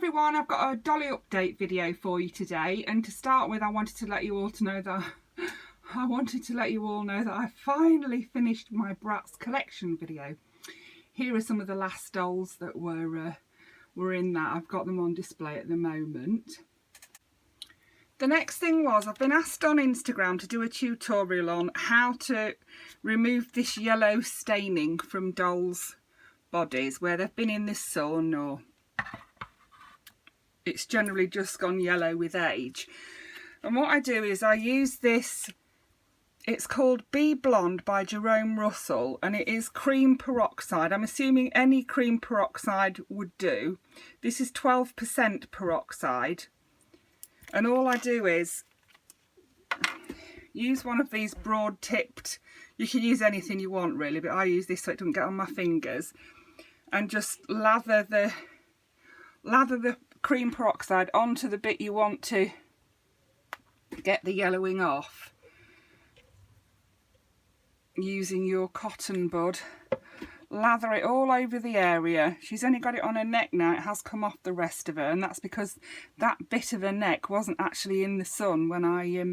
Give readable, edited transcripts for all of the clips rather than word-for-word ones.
everyone, I've got a Dolly update video for you today, and to start with I wanted to let you all know that I finally finished my Bratz collection video. Here are some of the last dolls that were in that. I've got them on display at the moment. The next thing was, I've been asked on Instagram to do a tutorial on how to remove this yellow staining from dolls' bodies where they've been in the sun, or it's generally just gone yellow with age. And what I do is I use this, it's called Be Blonde by Jerome Russell, and it is cream peroxide. I'm assuming any cream peroxide would do. This is 12% peroxide. And all I do is use one of these broad tipped, you can use anything you want really, but I use this so it doesn't get on my fingers, and just lather the cream peroxide onto the bit you want to get the yellowing off, using your cotton bud. Lather it all over the area. She's only got it on her neck now, it has come off the rest of her, and that's because that bit of her neck wasn't actually in the sun when I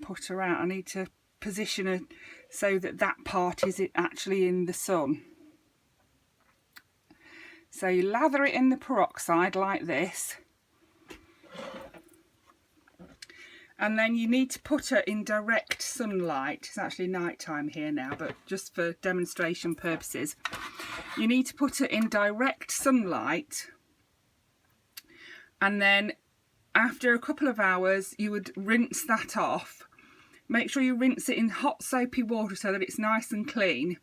put her out. I need to position her so that that part is actually in the sun. So you lather it in the peroxide like this, and then you need to put her in direct sunlight. It's actually night time here now, but just for demonstration purposes, you need to put her in direct sunlight, and then after a couple of hours you would rinse that off. Make sure you rinse it in hot soapy water so that it's nice and clean.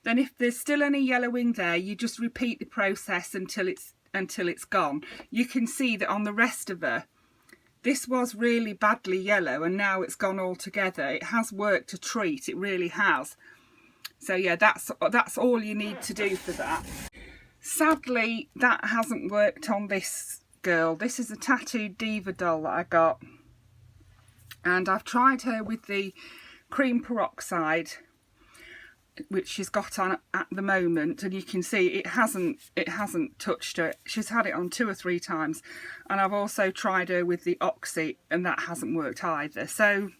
Then if there's still any yellowing there, you just repeat the process until it's gone. You can see that on the rest of her, this was really badly yellow and now it's gone altogether. It has worked a treat, it really has. So yeah, that's all you need to do for that. Sadly, that hasn't worked on this girl. This is a tattooed Diva doll that I got, and I've tried her with the cream peroxide, which she's got on at the moment, and you can see it hasn't touched her. She's had it on 2 or 3 times, and I've also tried her with the oxy and that hasn't worked either. So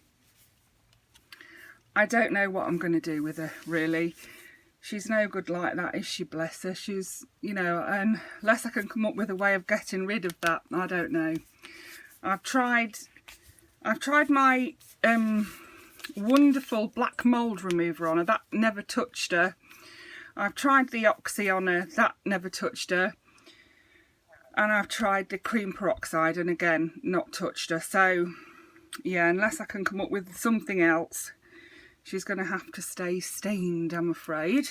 I don't know what I'm going to do with her really. She's no good like that, is she? Bless her. She's, you know, unless I can come up with a way of getting rid of that, I don't know. I've tried my wonderful black mould remover on her, that never touched her. I've tried the oxy on her, that never touched her, and I've tried the cream peroxide and again not touched her. So yeah, unless I can come up with something else, she's going to have to stay stained, I'm afraid.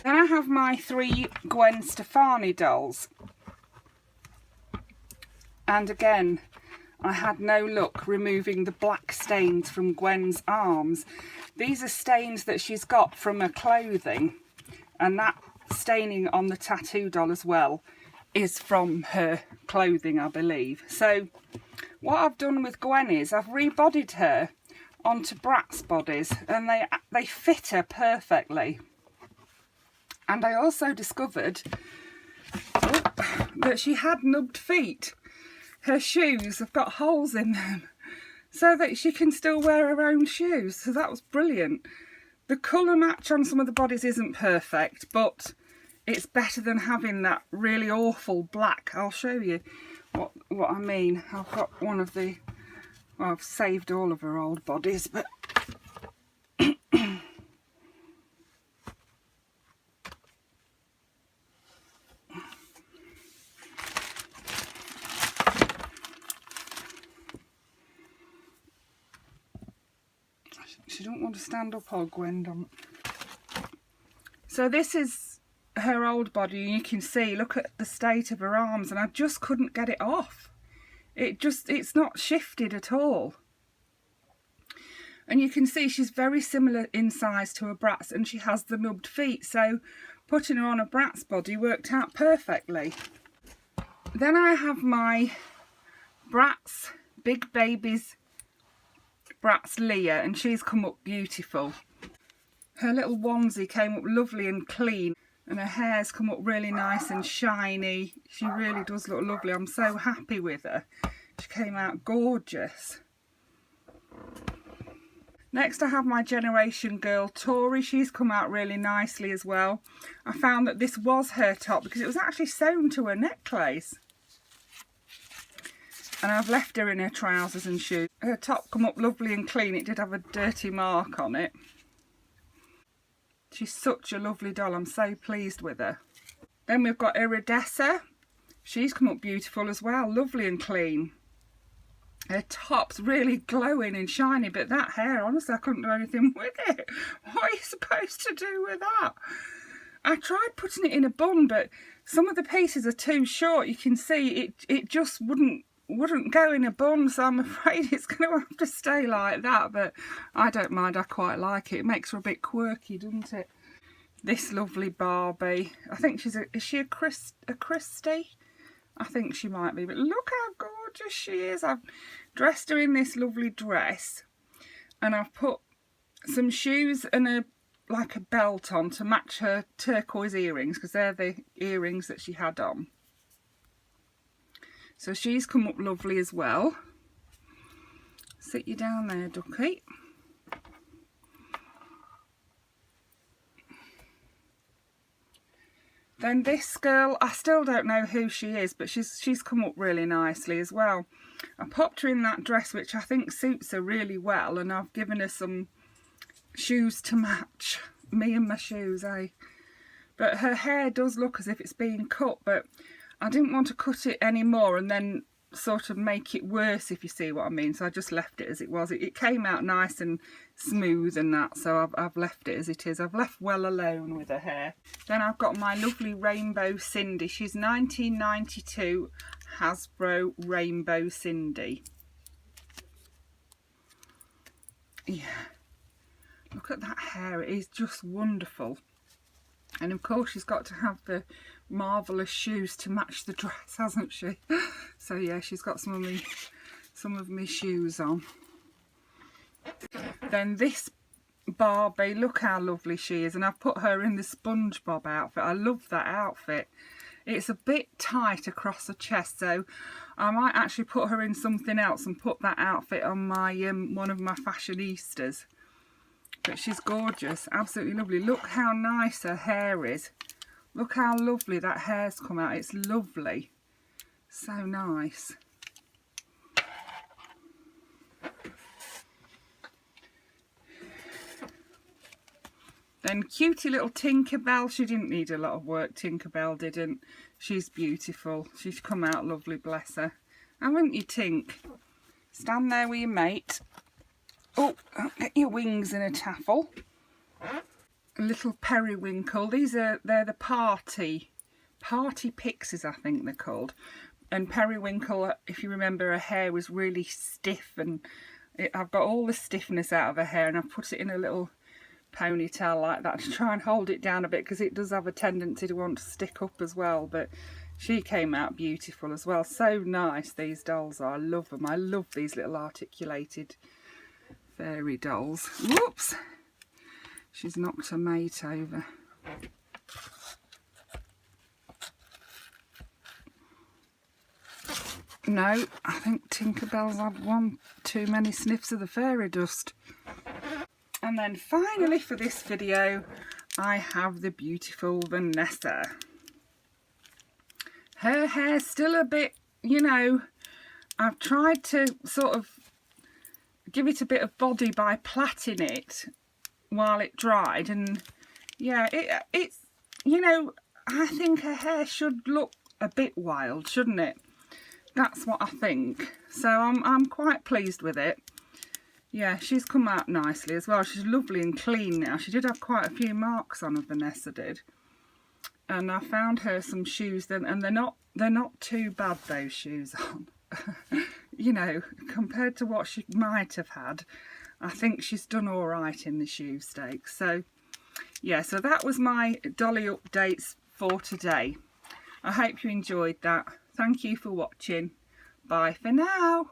Then I have my 3 Gwen Stefani dolls, and again I had no luck removing the black stains from Gwen's arms. These are stains that she's got from her clothing, and that staining on the tattoo doll as well is from her clothing, I believe. So what I've done with Gwen is I've rebodied her onto Bratz bodies, and they fit her perfectly. And I also discovered that she had nubbed feet. Her shoes have got holes in them so that she can still wear her own shoes. So that was brilliant. The colour match on some of the bodies isn't perfect, but it's better than having that really awful black. I'll show you what I mean. I've got one of the, well, I've saved all of her old bodies, but she don't want to stand up, or Gwen don't. So this is her old body, and you can see, look at the state of her arms, and I just couldn't get it off. It's not shifted at all. And you can see she's very similar in size to a Bratz, and she has the nubbed feet, so putting her on a Bratz body worked out perfectly. Then I have my Bratz Big Babies Bratz Leah, and she's come up beautiful. Her little onesie came up lovely and clean, And her hair's come up really nice and shiny. She really does look lovely. I'm so happy with her. She came out gorgeous. Next I have my Generation Girl Tori. She's come out really nicely as well. I found that this was her top because it was actually sewn to her necklace. And I've left her in her trousers and shoes. Her top come up lovely and clean. It did have a dirty mark on it. She's such a lovely doll. I'm so pleased with her. Then we've got Iridessa. She's come up beautiful as well. Lovely and clean. Her top's really glowing and shiny, but that hair, honestly, I couldn't do anything with it. What are you supposed to do with that? I tried putting it in a bun, but some of the pieces are too short. You can see it just wouldn't go in a bun, so I'm afraid it's going to have to stay like that. But I don't mind. I quite like it. It makes her a bit quirky, doesn't it? This lovely Barbie. I think is she a Christie? I think she might be, but look how gorgeous she is. I've dressed her in this lovely dress and I've put some shoes and like a belt on to match her turquoise earrings, because they're the earrings that she had on. So she's come up lovely as well. Sit you down there, ducky. Then this girl, I still don't know who she is, but she's come up really nicely as well. I popped her in that dress, which I think suits her really well, and I've given her some shoes to match. Me and my shoes, eh? But her hair does look as if it's being cut, but I didn't want to cut it anymore and then sort of make it worse, if you see what I mean. So I just left it as it was. It came out nice and smooth and that, so I've left it as it is. I've left well alone with her hair. Then I've got my lovely Rainbow Cindy. She's 1992 Hasbro Rainbow Cindy. Yeah, look at that hair. It is just wonderful. And of course she's got to have the marvellous shoes to match the dress, hasn't she? So yeah, she's got some of my shoes on. Then this Barbie, look how lovely she is, and I've put her in the SpongeBob outfit. I love that outfit. It's a bit tight across the chest, so I might actually put her in something else and put that outfit on my one of my fashionistas. But she's gorgeous, absolutely lovely. Look how nice her hair is. Look how lovely that hair's come out. It's lovely. So nice. Then cutie little Tinkerbell. She didn't need a lot of work, Tinkerbell didn't. She's beautiful. She's come out lovely, bless her. Haven't you, Tink? Stand there with your mate. Oh, get your wings in a taffel. Little periwinkle. They're the party pixies, I think they're called. And periwinkle, if you remember, her hair was really stiff, and I've got all the stiffness out of her hair, and I've put it in a little ponytail like that to try and hold it down a bit, because it does have a tendency to want to stick up as well. But she came out beautiful as well. So nice, these dolls are. I love them. I love these little articulated fairy dolls. Whoops, she's knocked her mate over. No, I think Tinkerbell's had one too many sniffs of the fairy dust. And then finally for this video, I have the beautiful Vanessa. Her hair's still a bit, you know, I've tried to sort of give it a bit of body by plaiting it while it dried, and yeah, it's, you know, I think her hair should look a bit wild, shouldn't it? That's what I think. So I'm quite pleased with it. Yeah, she's come out nicely as well. She's lovely and clean now. She did have quite a few marks on her, Vanessa did. And I found her some shoes then, and they're not too bad, those shoes on. You know, compared to what she might have had, I think she's done all right in the shoe stakes. So yeah, so that was my Dolly updates for today. I hope you enjoyed that. Thank you for watching. Bye for now.